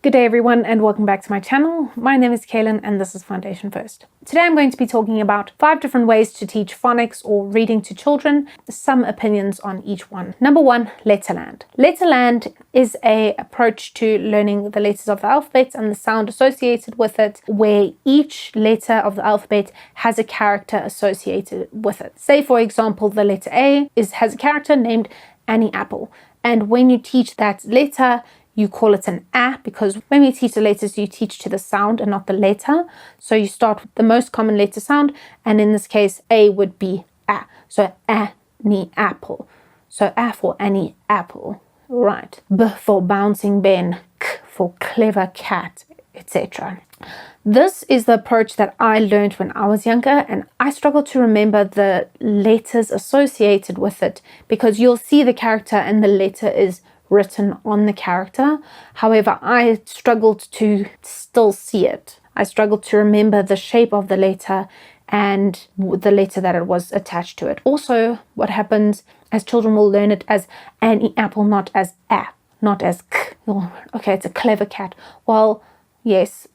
Good day everyone and welcome back to my channel. My name is Cailyn and this is Foundation First. Today I'm going to be talking about 5 different ways to teach phonics or reading to children, some opinions on each one. Number 1, Letterland. Letterland is an approach to learning the letters of the alphabet and the sound associated with it, where each letter of the alphabet has a character associated with it. Say for example the letter A has a character named Annie Apple, and when you teach that letter you call it an A, because when we teach the letters, you teach to the sound and not the letter. So you start with the most common letter sound, and in this case, A would be A. So Annie Apple. So A for Annie Apple. Right. B for bouncing Ben. K for clever cat, etc. This is the approach that I learned when I was younger, and I struggle to remember the letters associated with it, because you'll see the character and the letter is written on the character. However, I struggled to still see it. I struggled to remember the shape of the letter and the letter that it was attached to it. Also, what happens as children will learn it as Annie Apple, not as A, not as K. Okay, it's a clever cat. Well, yes,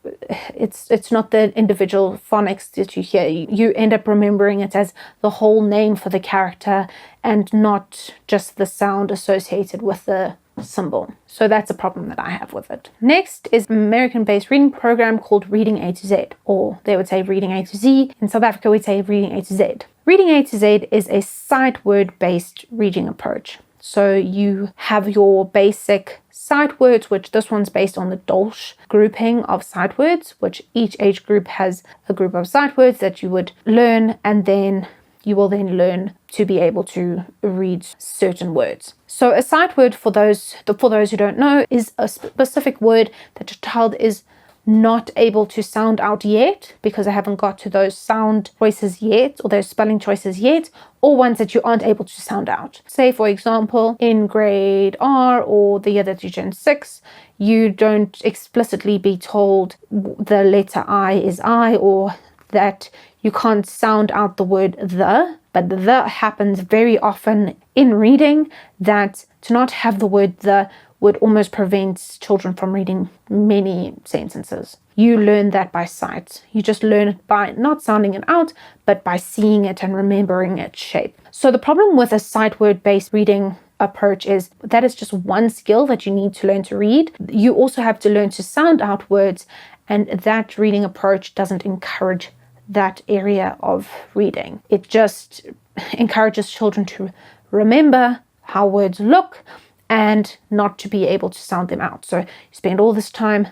it's not the individual phonics that you hear. You end up remembering it as the whole name for the character and not just the sound associated with the symbol. So that's a problem that I have with it. Next is an American-based reading program called Reading A to Z, or they would say Reading A to Z. In South Africa, we'd say Reading A to Z. Reading A to Z is a sight word-based reading approach. So you have your basic sight words, which this one's based on the Dolch grouping of sight words, which each age group has a group of sight words that you would learn, and then you will then learn to be able to read certain words. So a sight word, for those who don't know, is a specific word that your child is not able to sound out yet because they haven't got to those sound choices yet, or those spelling choices yet, or ones that you aren't able to sound out. Say for example, in grade R, or the year that you turn 6, you don't explicitly be told the letter I is I, or that you can't sound out the word the, but the happens very often in reading, that to not have the word the would almost prevent children from reading many sentences. You learn that by sight. You just learn it by not sounding it out, but by seeing it and remembering its shape. So the problem with a sight word-based reading approach is that is just one skill that you need to learn to read. You also have to learn to sound out words, and that reading approach doesn't encourage that area of reading. It just encourages children to remember how words look and not to be able to sound them out. So you spend all this time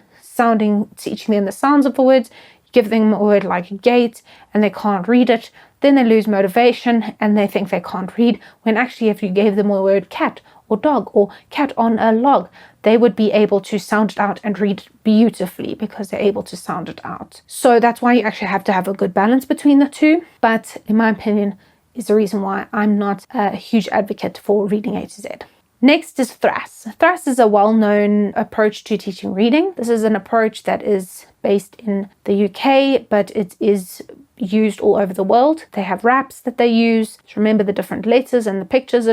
teaching them the sounds of the words, give them a word like gate and they can't read it, then they lose motivation and they think they can't read, when actually if you gave them a word cat or dog or cat on a log, they would be able to sound it out and read beautifully because they're able to sound it out. So that's why you actually have to have a good balance between the two. But in my opinion, is the reason why I'm not a huge advocate for Reading A to Z. Next is THRAS. THRAS is a well-known approach to teaching reading. This is an approach that is based in the UK, but it is used all over the world. They have raps that they use to remember the different letters and the pictures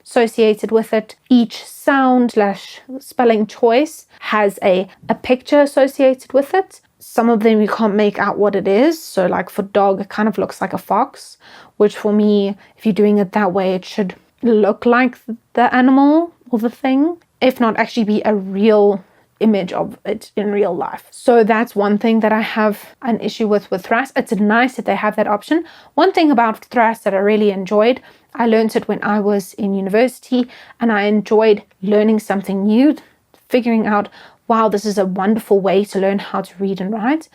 associated with it. Each sound / spelling choice has a picture associated with it. Some of them you can't make out what it is. So like for dog, it kind of looks like a fox, which for me, if you're doing it that way, it should look like the animal or the thing, if not actually be a real image of it in real life. So that's one thing that I have an issue with THRAS. It's nice that they have that option. One thing about THRAS that I really enjoyed, I learned it when I was in university, and I enjoyed learning something new, figuring out, wow, this is a wonderful way to learn how to read and write.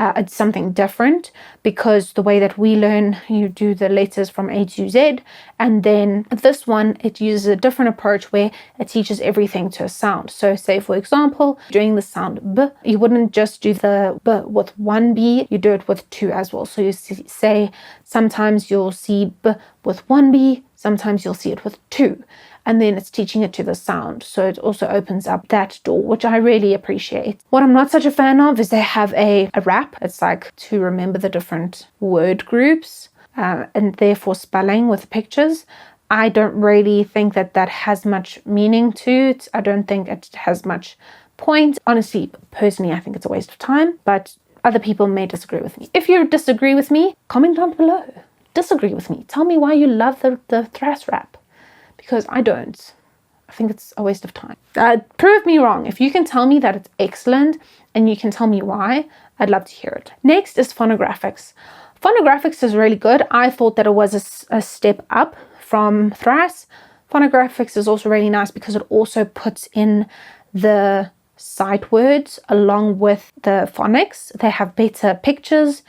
It's something different, because the way that we learn, you do the letters from A to Z, and then this one, it uses a different approach where it teaches everything to a sound. So say for example, doing the sound B, you wouldn't just do the B with one B, you do it with two as well. So you say sometimes you'll see B with one B, sometimes you'll see it with two, and then it's teaching it to the sound. So it also opens up that door, which I really appreciate. What I'm not such a fan of is they have a rap. It's like to remember the different word groups and therefore spelling with pictures. I don't really think that has much meaning to it. I don't think it has much point. Honestly, personally, I think it's a waste of time, but other people may disagree with me. If you disagree with me, comment down below. Disagree with me. Tell me why you love the thrash rap, because I don't. I think it's a waste of time. Prove me wrong. If you can tell me that it's excellent and you can tell me why, I'd love to hear it. Next is phonographics. Phonographics is really good. I thought that it was a step up from thrash. Phonographics is also really nice because it also puts in the sight words along with the phonics. They have better pictures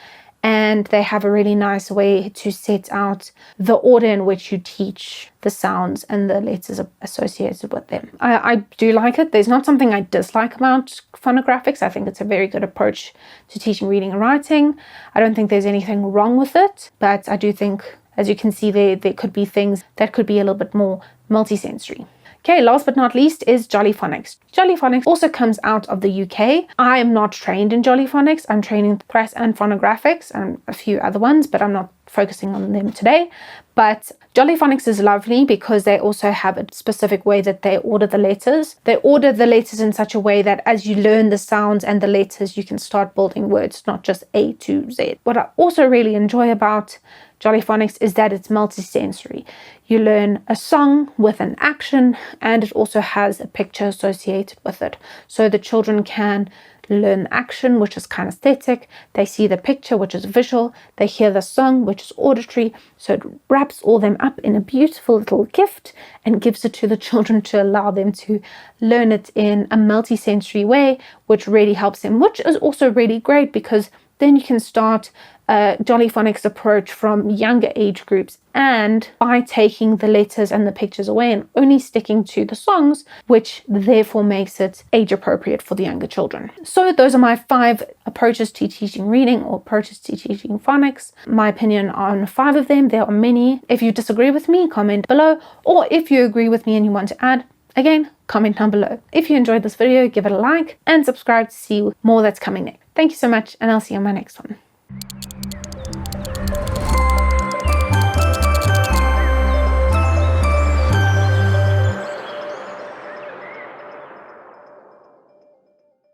and they have a really nice way to set out the order in which you teach the sounds and the letters associated with them. I do like it. There's not something I dislike about phonographics. I think it's a very good approach to teaching reading and writing. I don't think there's anything wrong with it, but I do think, as you can see there could be things that could be a little bit more multisensory. Okay, last but not least is Jolly Phonics. Jolly Phonics also comes out of the UK. I am not trained in Jolly Phonics. I'm trained in thrash and phonographics and a few other ones, but I'm not focusing on them today. But Jolly Phonics is lovely because they also have a specific way that they order the letters. They order the letters in such a way that as you learn the sounds and the letters, you can start building words, not just A to Z. What I also really enjoy about Jolly Phonics is that it's multisensory. You learn a song with an action and it also has a picture associated with it. So the children can learn action, which is kinesthetic. They see the picture, which is visual. They hear the song, which is auditory. So it wraps all them up in a beautiful little gift and gives it to the children to allow them to learn it in a multisensory way, which really helps them, which is also really great because then you can start a Jolly Phonics approach from younger age groups, and by taking the letters and the pictures away and only sticking to the songs, which therefore makes it age appropriate for the younger children. So those are my 5 approaches to teaching reading or approaches to teaching phonics. My opinion on 5 of them. There are many. If you disagree with me, comment below, or if you agree with me and you want to add, again, comment down below. If you enjoyed this video, give it a like and subscribe to see more that's coming next. Thank you so much, and I'll see you on my next one.